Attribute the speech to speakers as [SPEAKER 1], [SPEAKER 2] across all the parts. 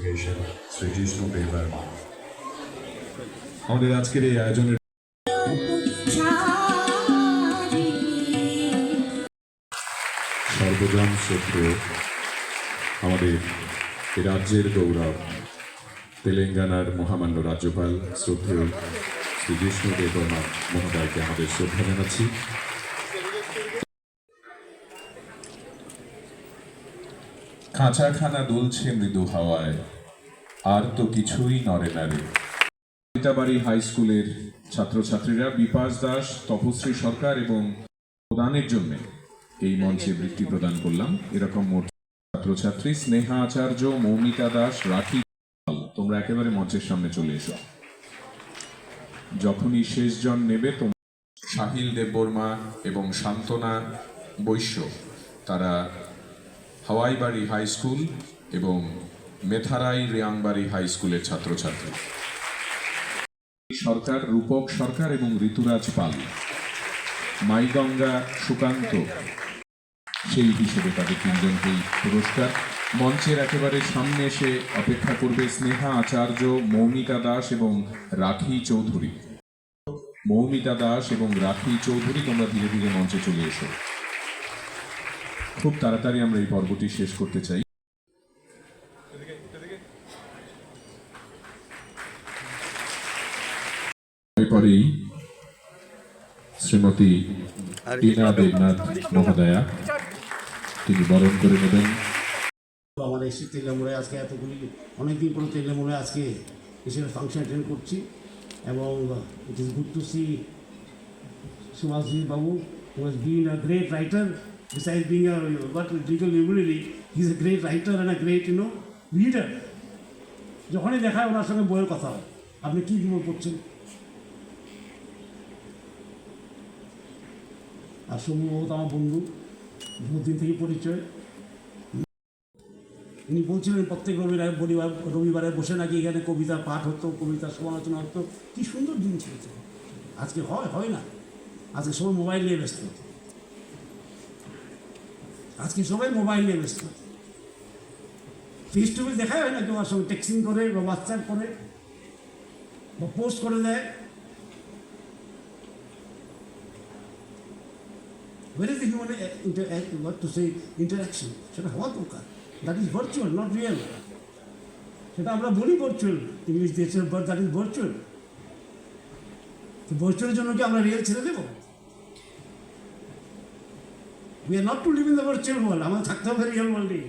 [SPEAKER 1] Education Shri Jishnu দেবার আমাদের আজকের এই আয়োজনের সর্বজন শ্রদ্ধেয় আমাদের রাজ্যের গৌরব তেলেঙ্গানার মহামান্য রাজ্যপাল শ্রদ্ধেয় শ্রী জিষ্ণু দেববর্মা মহোদয়কে আমাদের শ্রদ্ধা জানাচ্ছি। খাঁচাখানা দুলছে মৃদু হাওয়ায়, আর তো কিছুই নড়ে নারে। সীতাবাড়ি হাই স্কুলের ছাত্রছাত্রীরা বিপাশ দাস, তপশ্রী সরকার এবং প্রদানের জন্য এই মঞ্চে বৃত্তি প্রদান করলাম। এরকম মোট ছাত্রছাত্রী স্নেহা আচার্য, মৌমিতা দাস, রাখি, তোমরা একেবারে মঞ্চের সামনে চলে এসো। যখনই শেষজন নেবে তোমরা সাহিল দেববর্মা এবং শান্তনা বৈশ্য, তারা হাওয়াইবাড়ি হাই স্কুল এবং মেথারাই রেয়াংবাড়ি হাই স্কুলের ছাত্রছাত্রী। সরকার, রূপক সরকার এবং ঋতুরাজ পাল, মাইগঙ্গা সুকান্ত, সেই হিসেবে তাদের তিনজনকেই পুরস্কার। মঞ্চের একেবারে সামনে এসে অপেক্ষা করবে স্নেহা আচার্য, মৌমিতা দাস এবং রাখি চৌধুরী। মৌমিতা দাস এবং রাখি চৌধুরী, তোমরা ধীরে ধীরে মঞ্চে চলে এসো। খুব তাড়াতাড়ি আমরা এই পর্বটি শেষ করতে চাই। এরপরেই শ্রীমতী টিনা দেবনাথ মহোদয়া তিনি বরণ করে নেবেন।
[SPEAKER 2] আমার এসে তেলেমুড়ায় আজকে এতগুলি অনেকদিন পরে তেলেমুড়ায় আজকে এসে ফাংশন অ্যাটেন্ড করছি এবং it is good to see Subhashji বাবু who has been a great writer besides being a legal library. He is a great writer and a great reader. যখনই দেখা হয় ওনার সঙ্গে বইয়ের কথা হয়, আপনি কী বই পড়ছেন? আর সম্ভবত আমার বন্ধু, বহুদিন থেকে পরিচয়। উনি বলছিলেন প্রত্যেক রবিবারে বসে নাকি এখানে কবিতা পাঠ হতো, কবিতার সমালোচনা হতো। কী সুন্দর দিন ছিল। আজকে হয় না। আজকে সবাই মোবাইল নিয়ে ব্যস্ত। ফেস টু ফেস দেখা হয় না, কেউ আর সঙ্গে টেক্সটিং করে বা হোয়াটসঅ্যাপ করে বা পোস্ট করে দেয়। Where is the human interaction? সেটা হওয়া দরকার। That is virtual, not real. সেটা আমরা বলি ভার্চুয়াল, ইংলিশ দিয়েছে, বাট দ্যাট ইজ ভার্চুয়াল। তো ভার্চুয়ালের জন্য কি আমরা রিয়েল ছেড়ে দেবো? We are not to live in the virtual world. আমাদের থাকতে হবে রিয়েল ওয়ার্ল্ডে।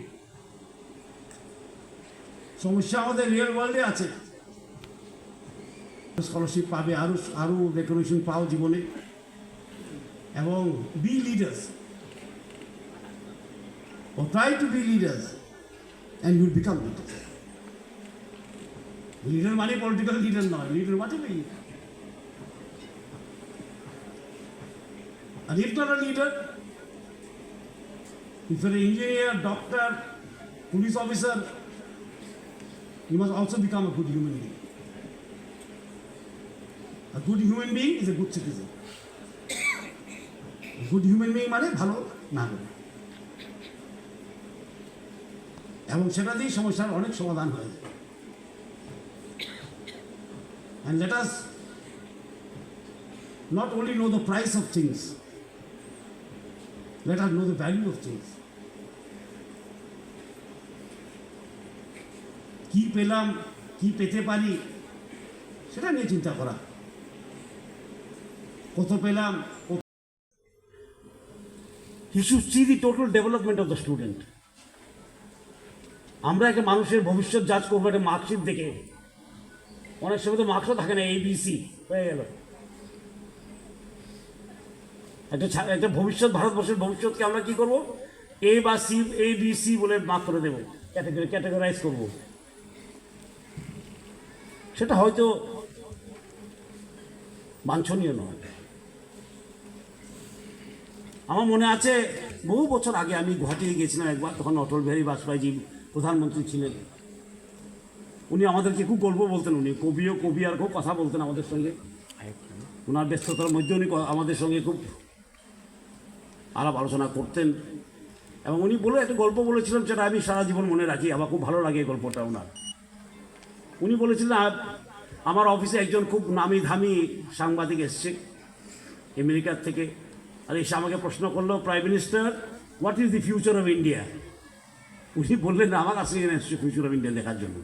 [SPEAKER 2] সমস্যা আমাদের রিয়েল ওয়ার্ল্ডে আছে। স্কলারশিপ পাবে, আরও রেকগনিশন পাও জীবনে, এবং be leaders or try to be leaders and you will become leaders. Leader মানে পলিটিক্যাল লিডার নয়, লিডার মানে and if not a leader, if you're an engineer, doctor, police officer, you must also become a good human being. A good human being is a good citizen. Good human being মানে ভালো নাগরিক, এবং সেটা দিয়ে সমস্যার অনেক সমাধান হয়ে যায়। And let us not only know the price of things, let us know the value of things. কী পেলাম, কী পেতে পারি, সেটা নিয়ে চিন্তা করা। কত পেলাম, you should see the total development of the student. আমরা একটা মানুষের ভবিষ্যৎ জাজ করবো একটা মার্কশিট দেখে। অনেক সময় তো মার্কসও থাকে না, ABC হয়ে গেল। একটা ভবিষ্যৎ, ভারতবর্ষের ভবিষ্যৎকে আমরা কি করব, A বা C, ABC বলে মার্ক করে দেবো, ক্যাটাগরাইজ করব। সেটা হয়তো বাঞ্ছনীয় নয়। আমার মনে আছে বহু বছর আগে আমি গুয়াহাটিতে গিয়েছিলাম একবার, তখন অটল বিহারী বাজপেয়ীজি প্রধানমন্ত্রী ছিলেন। উনি আমাদেরকে খুব গল্প বলতেন। উনি কবি আর খুব কথা বলতেন আমাদের সঙ্গে। ওনার ব্যস্ততার মধ্যে উনি আমাদের সঙ্গে খুব আলাপ আলোচনা করতেন, এবং উনি একটা গল্প বলেছিলেন, যেটা আমি সারা জীবন মনে রাখি। আমার খুব ভালো লাগে এই গল্পটা ওনার। উনি বলেছিলেন আমার অফিসে একজন খুব নামি ধামি সাংবাদিক এসছে আমেরিকার থেকে, আর এসে আমাকে প্রশ্ন করলো, prime minister what is the future of India. উনি বললেন আমার কাছে এসছে ফিউচার অফ ইন্ডিয়া লেখার জন্য।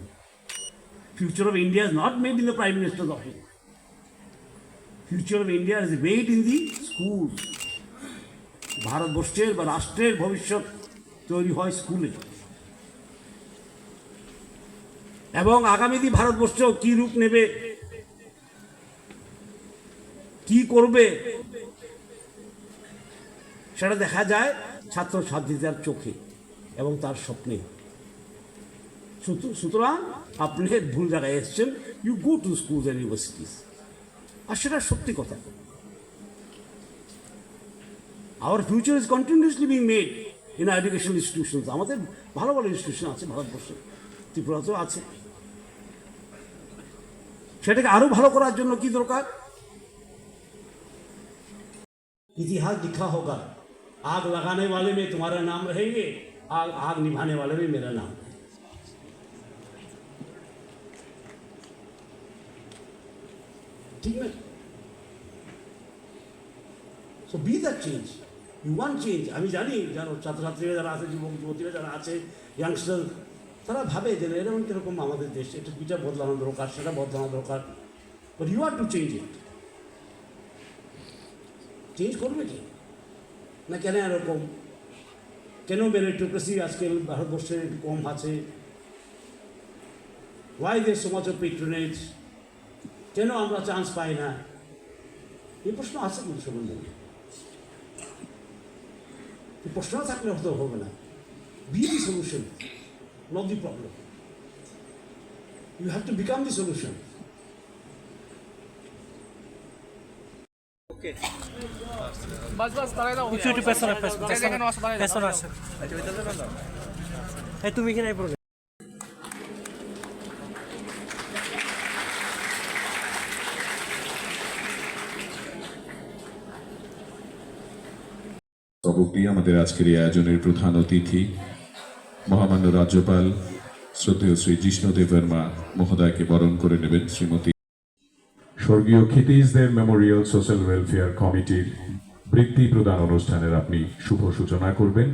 [SPEAKER 2] Future of India is not made in the prime ministers office, future of India is made in the school. ভারতবর্ষের বা রাষ্ট্রের ভবিষ্যৎ তৈরি হয় স্কুলে, এবং আগামী দিন ভারতবর্ষ কি রূপ নেবে, কি করবে, সেটা দেখা যায় ছাত্রছাত্রীদের চোখে এবং তার স্বপ্নে। সুতরাং আপনি ভুল জায়গায় এসছেন, you go to schools and universities. আর সেটা সত্যি কথা। Our future is continuously being made in educational institutions. আমাদের ভালো ভালো ইনস্টিটিউশন আছে ভারতবর্ষে, ত্রিপুরাতেও আছে। সেটাকে আরো ভালো করার জন্য কি দরকার? इतिहास लिखा होगा, आग लगाने वाले में तुम्हारा नाम रहेंगे, आग निभाने वाले में मेरा नाम। ठीक है? So be that change. You want change. আমি জানি যারা ছাত্রছাত্রীরা যারা আছে, যুবক যুবতীরা যারা আছে, ইয়াংস্টার, তারা ভাবে যে এরকম কিরকম আমাদের দেশ, এটা দুইটা বদলানো দরকার, সেটা বদলানো দরকার। But you are to change it. Change করবে কি না? কেন এরকম? কেন মেরিটোক্রেসি আজকাল ভারতবর্ষে কম আছে? Why there so much of patronage? কেন আমরা চান্স পাই না? এই প্রশ্ন আছে কিন্তু সম্বন্ধে। এই প্রশ্ন থাকলে হতে হবে না। Be the solution, not the problem. You have to become the solution.
[SPEAKER 3] बस बस তারাই দাও
[SPEAKER 4] একটু পেছনে পেছনে আসে। এই তুমি কি নাই পড়বে?
[SPEAKER 1] সভাপতি আমাদের আজকের এই আয়োজনের প্রধান অতিথি মহামান্য রাজ্যপাল শ্রদ্ধেয় শ্রী জিষ্ণুদেব বর্মা মহোদয়কে বরণ করে নেবেন। শ্রীমতী
[SPEAKER 5] স্বর্গীয় ক্ষিতিশদের মেমোরিয়াল সোশ্যাল ওয়েলফেয়ার কমিটির বৃত্তি প্রদান অনুষ্ঠানের আপনি শুভ সূচনা করবেন।